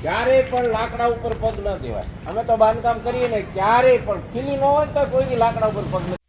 ક્યારેય પણ લાકડા ઉપર પગ ન દેવાય. અમે તો બાંધકામ કરીએ ને ક્યારેય પણ ખીલી ન હોય તો કોઈ લાકડા ઉપર પગ નથી.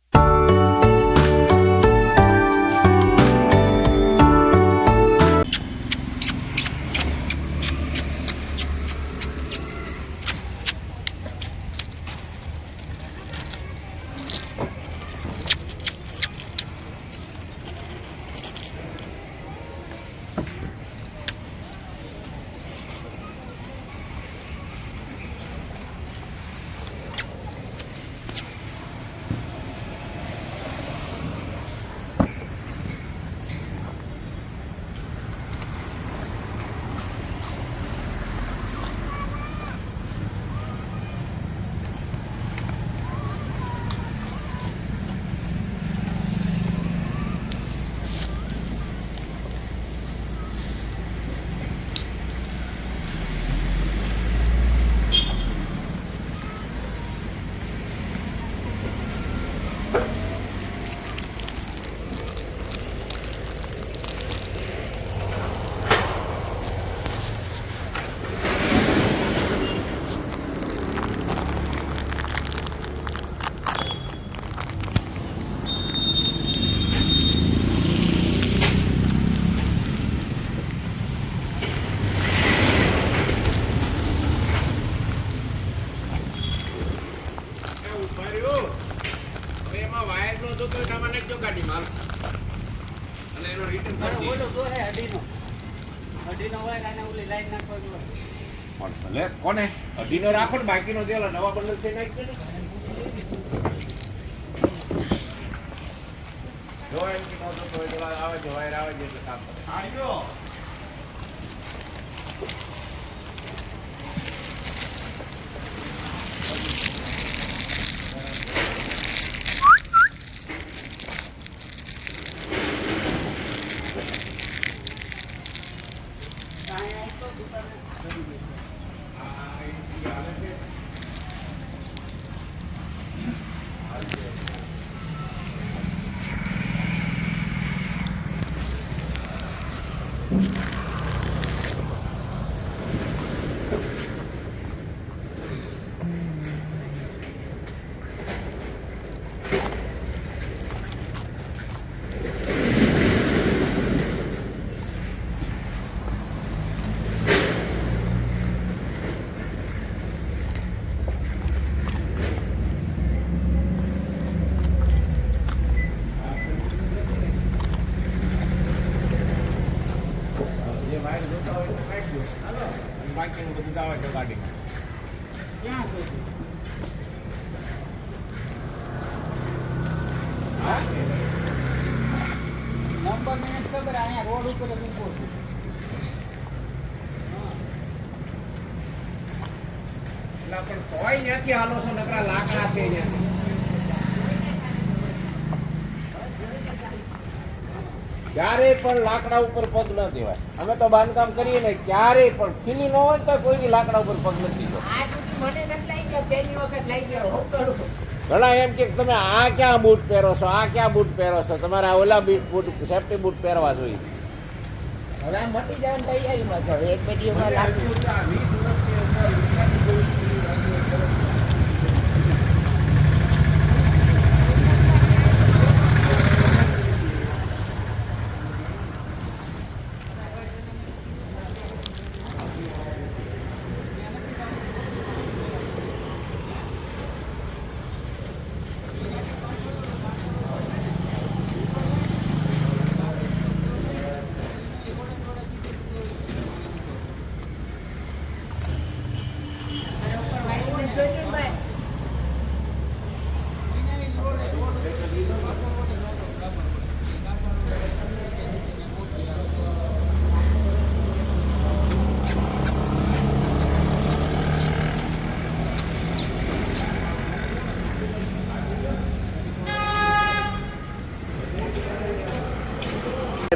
કોને અઢીનો રાખો ને બાકીનો દેલો નવા બંડલ છે નાખજો ને. જો એમ કે નહોતો તો આવે છે વાયર આવે છે એટલે કામ કરે. આવ્યો બાકીનું બધું આવે છે ગાડી ક્યાં નંબર મને ખબર અહીંયા રોડ ઉપર જ ઉભો છું. એટલે પણ તોય ત્યાંથી હાલો છો નકરા લાકડા છે ત્યાંથી. ક્યારેય પણ લાકડા ઉપર પગ ન દેવાય. અમે તો બાંધકામ કરીએ ને ક્યારેય પણ ખીલી ન હોય તો કોઈ લાકડા ઉપર પગ નથી દેવાય. ઘણા એમ કે તમે આ ક્યાં બૂટ પહેરો છો, આ ક્યાં બૂટ પહેરો છો, તમારે આ ઓલા બૂટ સેફ્ટી બૂટ પહેરવા જોઈએ. હવે મટી જવાની તૈયારીમાં છો. એક બધી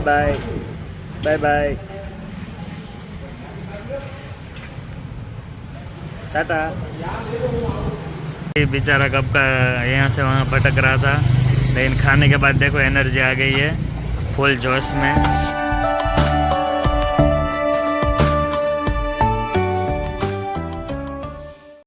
बाय बाय बाय टाटा। बेचारा कब का यहाँ से वहाँ भटक रहा था, लेकिन खाने के बाद देखो एनर्जी आ गई है फुल जोश में।